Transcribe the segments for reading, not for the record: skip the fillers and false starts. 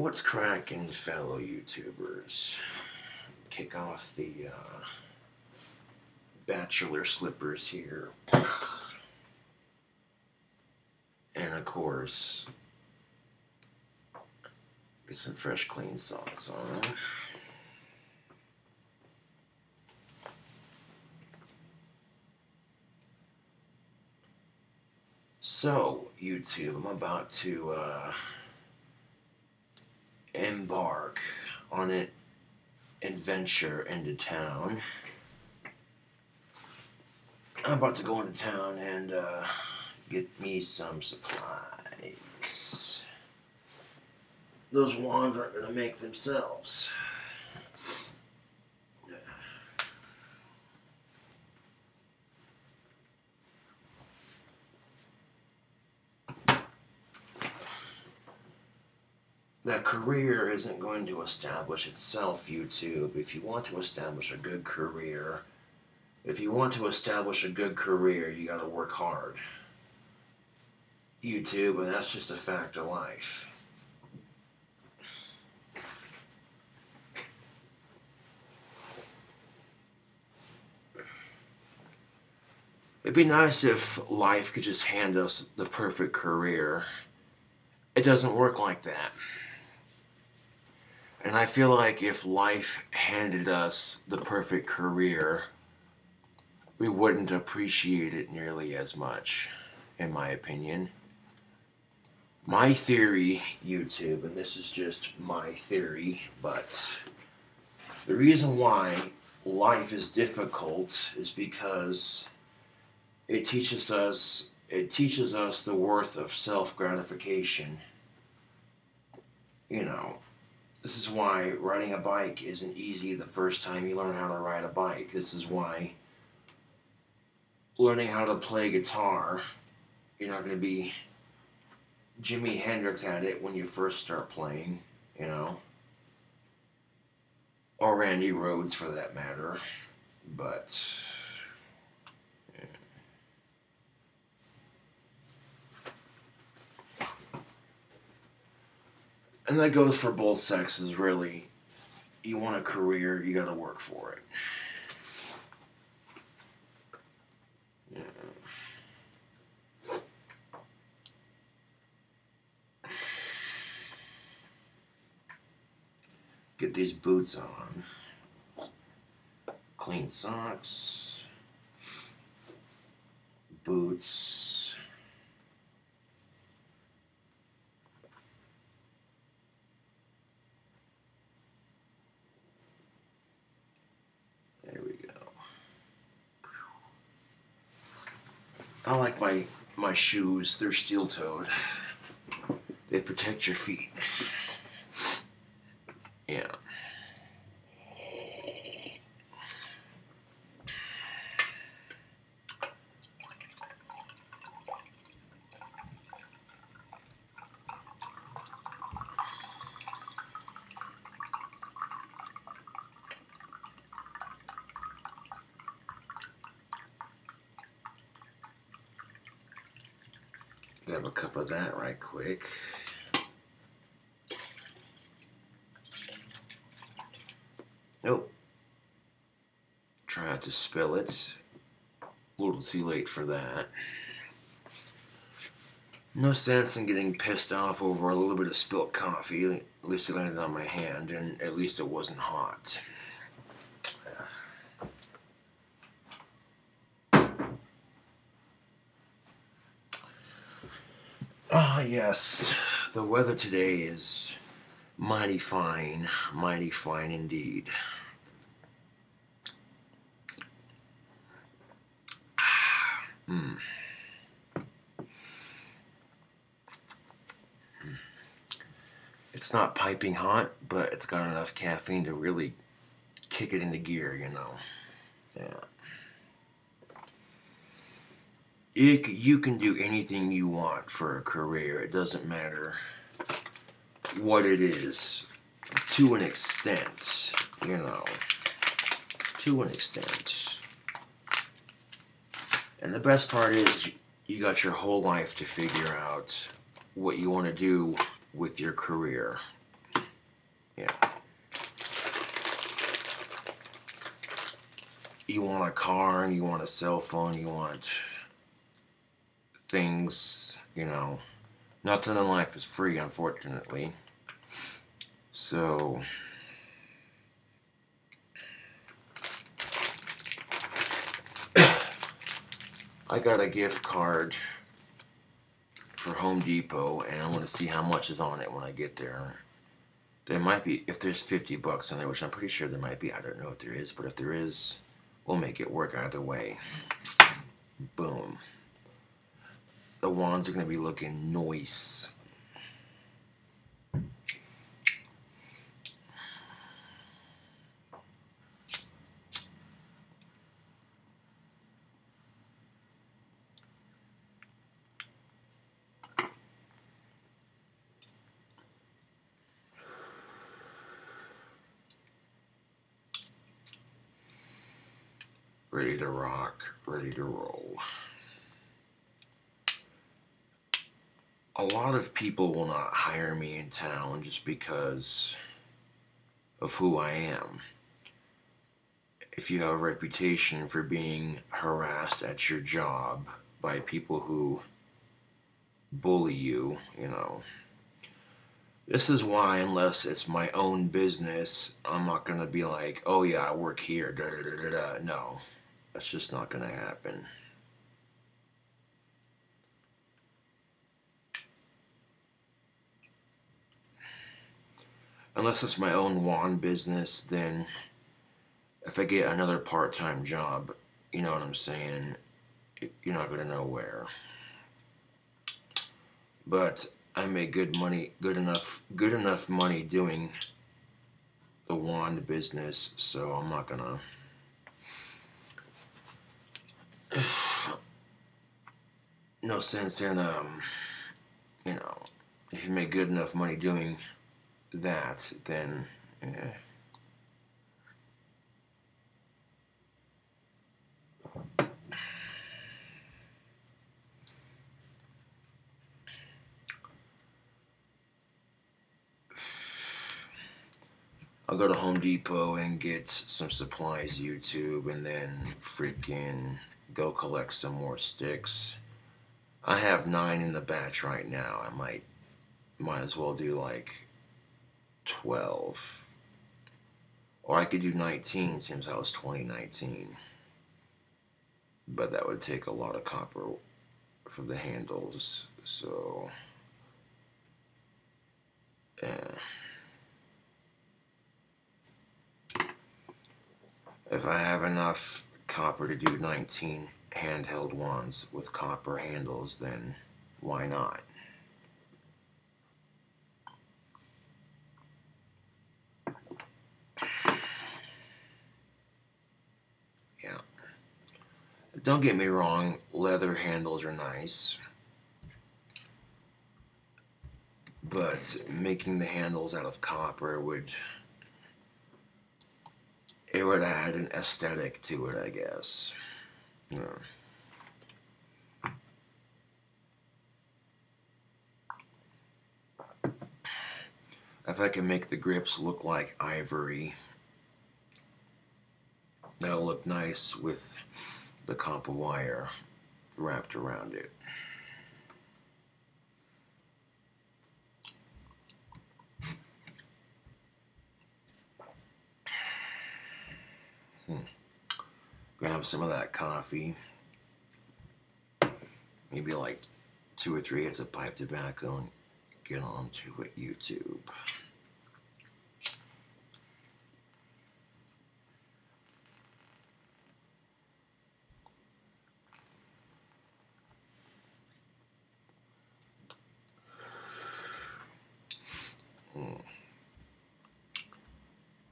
What's cracking, fellow YouTubers? Kick off the bachelor slippers here. And of course, get some fresh, clean socks on. So, YouTube, I'm about to embark on an adventure into town. I'm about to go into town and get me some supplies. Those wands aren't going to make themselves. That career isn't going to establish itself, YouTube. If you want to establish a good career, you gotta work hard. YouTube, and that's just a fact of life. It'd be nice if life could just hand us the perfect career. It doesn't work like that. And I feel like if life handed us the perfect career, we wouldn't appreciate it nearly as much, in my opinion. My theory, YouTube, and this is just my theory, but the reason why life is difficult is because it teaches us the worth of self-gratification. You know, this is why riding a bike isn't easy the first time you learn how to ride a bike. This is why learning how to play guitar, you're not going to be Jimi Hendrix at it when you first start playing, you know. Or Randy Rhoads for that matter. But and that goes for both sexes, really. You want a career, you gotta work for it. Yeah. Get these boots on. Clean socks. Boots. There we go. I like my shoes. They're steel-toed. They protect your feet. Yeah. Grab a cup of that right quick. Nope. Try not to spill it. A little too late for that. No sense in getting pissed off over a little bit of spilt coffee. At least it landed on my hand, and at least it wasn't hot. Ah, yes. The weather today is mighty fine indeed. It's not piping hot, but it's got enough caffeine to really kick it into gear, you know. Yeah. You can do anything you want for a career. It doesn't matter what it is, to an extent, you know, to an extent. And the best part is you got your whole life to figure out what you want to do with your career. Yeah. You want a car and you want a cell phone, you want things, you know. Nothing in life is free, unfortunately. So, I got a gift card for Home Depot, and I want to see how much is on it when I get there. There might be, if there's $50 on there, which I'm pretty sure there might be. I don't know if there is, but if there is, we'll make it work either way. Boom. The wands are going to be looking nice. Ready to rock, ready to roll. A lot of people will not hire me in town just because of who I am. If you have a reputation for being harassed at your job by people who bully you, you know. This is why, unless it's my own business, I'm not going to be like, oh yeah, I work here, da da da da da. No, that's just not going to happen. Unless it's my own wand business, then if I get another part-time job, you know what I'm saying, you're not going to know where. But I make good money, good enough money doing the wand business, so I'm not gonna. No sense in you know, if you make good enough money doing that, then eh. I'll go to Home Depot and get some supplies, YouTube, and then freaking go collect some more sticks. I have 9 in the batch right now. I might as well do like 12. Or I could do 19 since I was 2019. But that would take a lot of copper for the handles, so if I have enough copper to do 19 handheld wands with copper handles, then why not? Yeah. Don't get me wrong, leather handles are nice. But making the handles out of copper would add an aesthetic to it, I guess. Yeah. If I can make the grips look like ivory, that'll look nice with the copper wire wrapped around it. Grab some of that coffee. Maybe like 2 or 3 hits of pipe tobacco and get on to it, YouTube.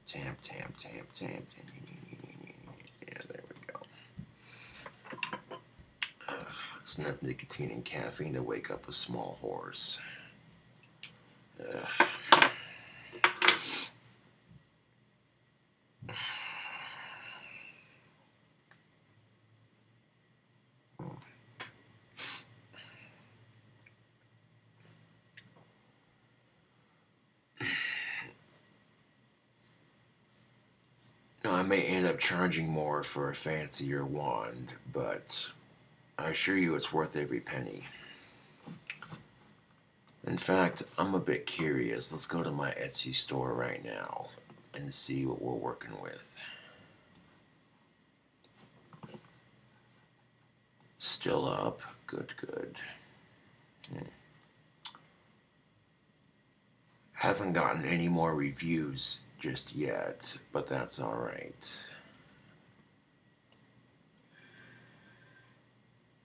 Tamp, tamp, tamp, tamp. Yeah, there we go. It's enough nicotine and caffeine to wake up a small horse. may end up charging more for a fancier wand, but I assure you it's worth every penny. In fact, I'm a bit curious. Let's go to my Etsy store right now and see what we're working with. Still up. Good, good. Haven't gotten any more reviews just yet, but that's alright.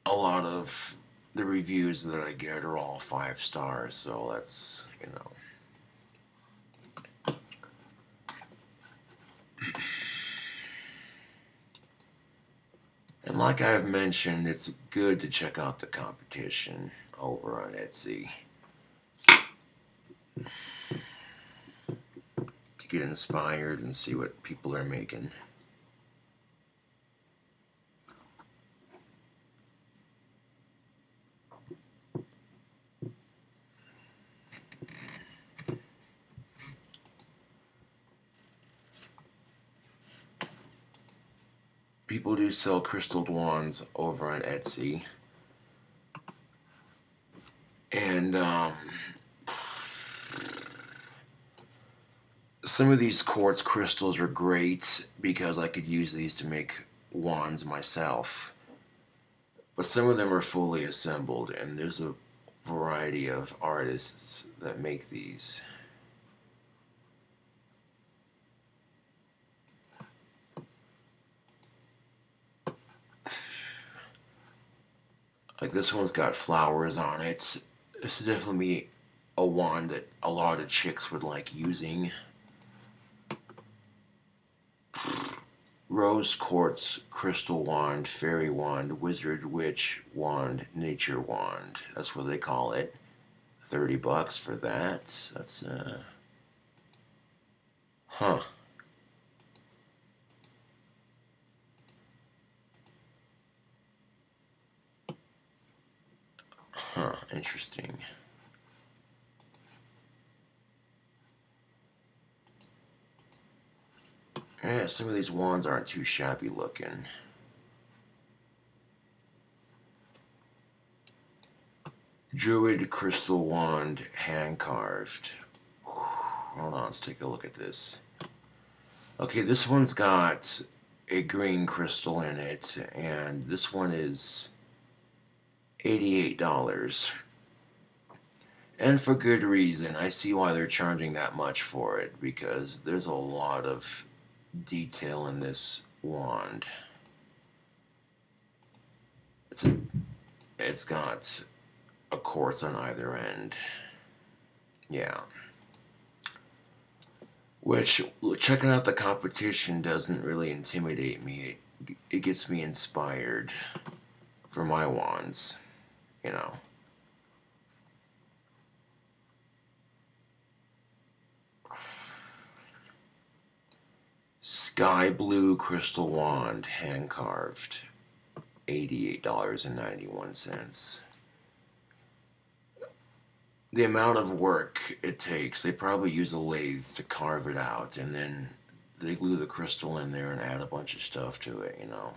A lot of the reviews that I get are all 5 stars, so that's, you know. And like I've mentioned, it's good to check out the competition over on Etsy to get inspired and see what people are making. People do sell crystal wands over on Etsy. And some of these quartz crystals are great because I could use these to make wands myself. But some of them are fully assembled, and there's a variety of artists that make these. Like this one's got flowers on it. This is definitely a wand that a lot of chicks would like using. Rose quartz crystal wand, fairy wand, wizard witch wand, nature wand. That's what they call it. $30 for that. That's huh. Huh, interesting. Yeah, some of these wands aren't too shabby looking. Druid crystal wand, hand carved. Hold on, let's take a look at this. Okay, this one's got a green crystal in it, and this one is $88. And for good reason. I see why they're charging that much for it, because there's a lot of detail in this wand. It's got a quartz on either end. Yeah. Which, checking out the competition doesn't really intimidate me. It gets me inspired for my wands, you know. Sky blue crystal wand, hand carved, $88.91. The amount of work it takes, they probably use a lathe to carve it out, and then they glue the crystal in there and add a bunch of stuff to it, you know.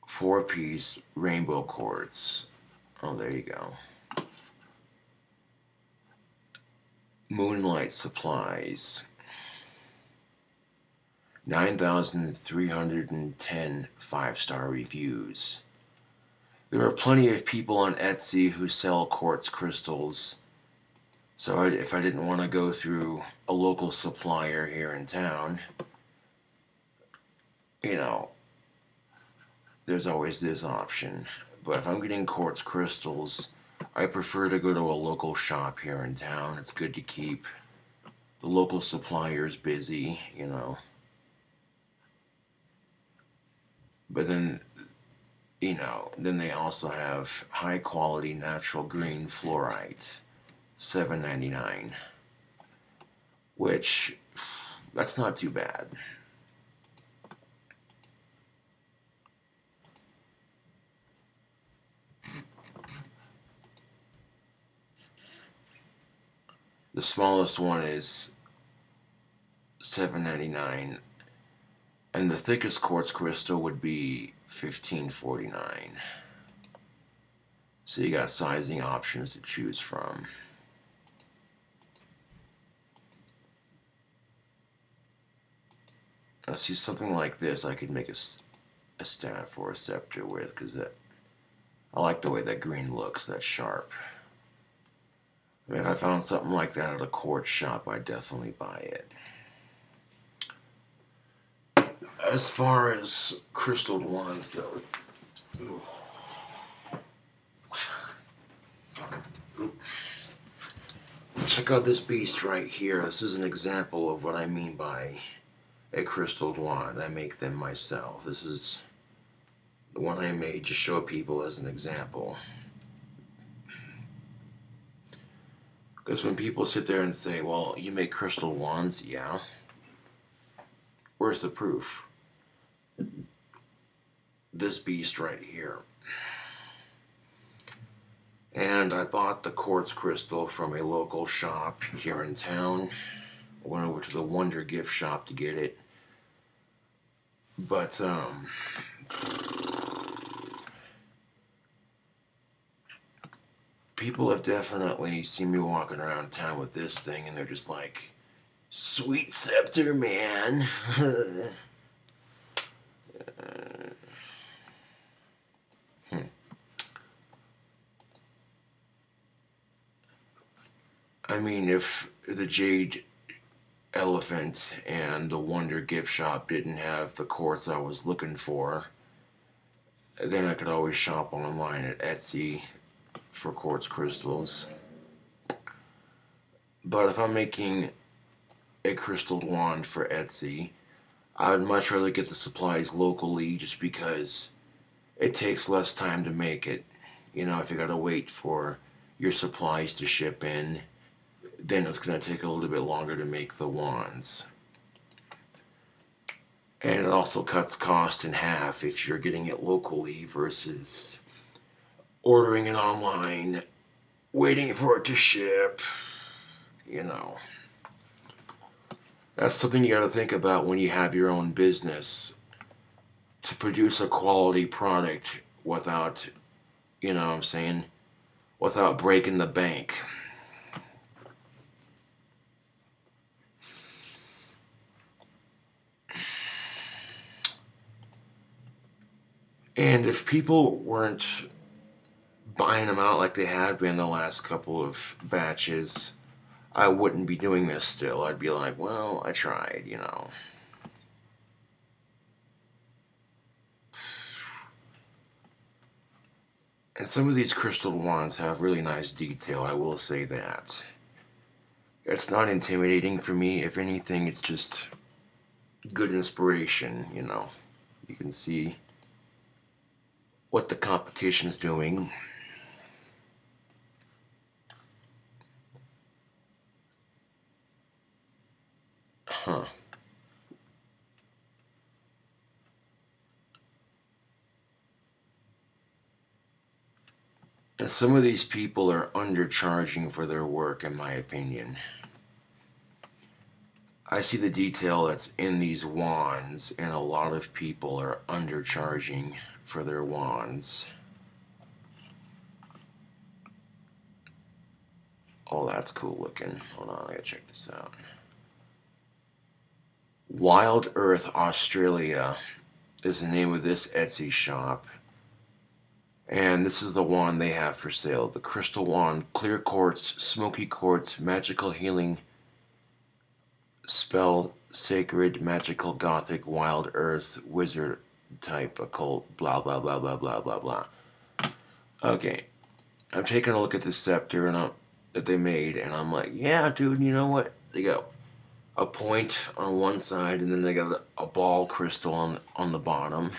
Four-piece rainbow quartz. Oh, there you go. Moonlight Supplies. 9,310 5-star reviews. There are plenty of people on Etsy who sell quartz crystals. So if I didn't want to go through a local supplier here in town, you know, there's always this option. But if I'm getting quartz crystals, I prefer to go to a local shop here in town. It's good to keep the local suppliers busy, you know. But then, you know, then they also have high quality natural green fluorite, $7.99. which, that's not too bad. The smallest one is $7.99, and the thickest quartz crystal would be $15.49. So you got sizing options to choose from. Now see, something like this I could make a staff or a scepter with, because I like the way that green looks, that's sharp. I mean, if I found something like that at a quartz shop, I'd definitely buy it. As far as crystalled wands go, check out this beast right here. This is an example of what I mean by a crystalled wand. I make them myself. This is the one I made to show people as an example. Because when people sit there and say, well, you make crystal wands, yeah. Where's the proof? This beast right here. And I bought the quartz crystal from a local shop here in town. I went over to the Wonder Gift Shop to get it. But, people have definitely seen me walking around town with this thing, and they're just like, sweet scepter, man. I mean, if the Jade Elephant and the Wonder Gift Shop didn't have the quartz I was looking for, then I could always shop online at Etsy for quartz crystals. But if I'm making a crystalled wand for Etsy, I would much rather get the supplies locally, just because it takes less time to make it. You know, if you gotta wait for your supplies to ship in, then it's gonna take a little bit longer to make the wands. And it also cuts cost in half if you're getting it locally versus ordering it online, waiting for it to ship. You know, that's something you got to think about when you have your own business, to produce a quality product without, you know what I'm saying, without breaking the bank. And if people weren't buying them out like they have been the last couple of batches, I wouldn't be doing this still. I'd be like, well, I tried, you know. And some of these crystal wands have really nice detail, I will say that. It's not intimidating for me. If anything, it's just good inspiration, you know. You can see what the competition's doing. Huh. And some of these people are undercharging for their work, in my opinion. I see the detail that's in these wands, and a lot of people are undercharging for their wands. Oh, that's cool looking. Hold on, I gotta check this out. Wild Earth Australia is the name of this Etsy shop. And this is the wand they have for sale. The Crystal Wand, Clear Quartz, Smoky Quartz, Magical Healing, Spell, Sacred, Magical, Gothic, Wild Earth, Wizard Type, Occult, blah, blah, blah, blah, blah, blah, blah. Okay. I'm taking a look at this scepter and that they made, and I'm like, yeah, dude, you know what? They got a point on one side, and then they got a ball crystal on the bottom.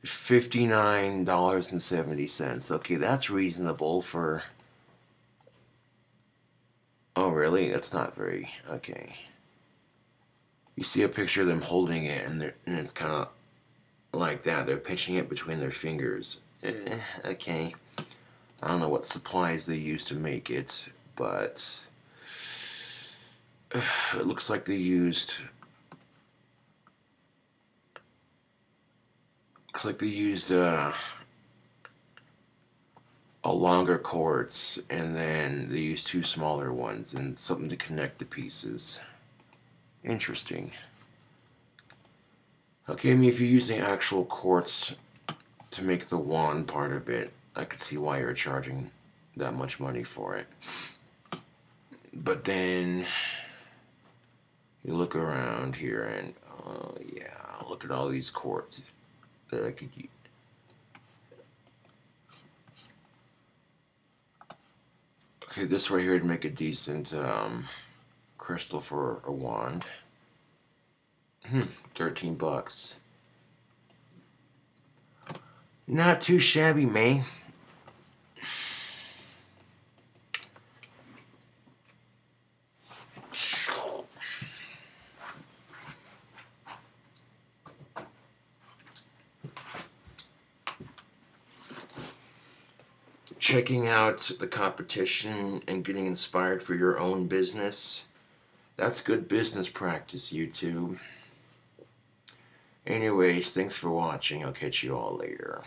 $59.70. Okay, that's reasonable for Oh, really? That's not very... Okay. You see a picture of them holding it, and it's kind of like that. They're pinching it between their fingers. Okay. I don't know what supplies they use to make it, but it looks like they used... Looks like they used a longer quartz, and then they used two smaller ones and something to connect the pieces. Interesting. Okay, I mean, if you're using actual quartz to make the wand part of it, I could see why you're charging that much money for it. But then you look around here and, oh yeah, look at all these quartz that I could use. Okay, this right here would make a decent crystal for a wand. 13 bucks. Not too shabby, man. Checking out the competition and getting inspired for your own business. That's good business practice, YouTube. Anyways, thanks for watching. I'll catch you all later.